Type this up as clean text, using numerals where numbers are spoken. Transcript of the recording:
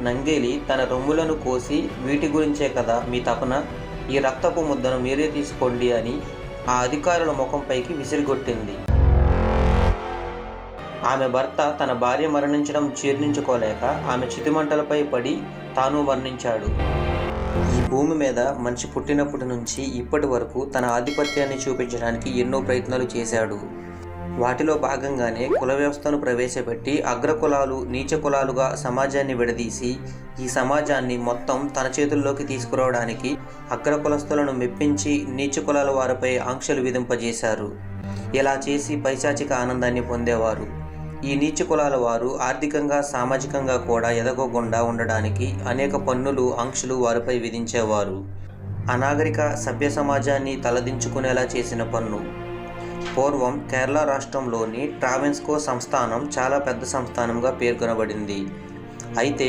నంగేలి తన రొమ్ములను కోసి వీటి గురించే కదా మీ తపన, ఈ రక్తపు ముద్దను మీరే తీసుకోండి అని ఆ అధికారుల ముఖంపైకి విసిరిగొట్టింది. ఆమె భర్త తన భార్య మరణించడం జీర్ణించుకోలేక ఆమె చితిమంటలపై పడి తాను మరణించాడు. ఈ భూమి మీద మనిషి పుట్టినప్పటి నుంచి ఇప్పటి వరకు తన ఆధిపత్యాన్ని చూపించడానికి ఎన్నో ప్రయత్నాలు చేశాడు. వాటిలో భాగంగానే కుల వ్యవస్థను ప్రవేశపెట్టి అగ్రకులాలు నీచ కులాలుగా సమాజాన్ని విడదీసి ఈ సమాజాన్ని మొత్తం తన చేతుల్లోకి తీసుకురావడానికి అగ్రకులస్తులను మెప్పించి నీచ కులాల వారిపై ఆంక్షలు విధింపజేశారు. ఇలా చేసి పైశాచిక ఆనందాన్ని పొందేవారు. ఈ నీచ కులాల వారు ఆర్థికంగా సామాజికంగా కూడా ఎదగకుండా ఉండడానికి అనేక పన్నులు ఆంక్షలు వారిపై విధించేవారు. అనాగరిక సభ్య సమాజాన్ని తలదించుకునేలా చేసిన పన్ను. పూర్వం కేరళ రాష్ట్రంలోని ట్రావెన్స్కో సంస్థానం చాలా పెద్ద సంస్థానంగా పేర్కొనబడింది. అయితే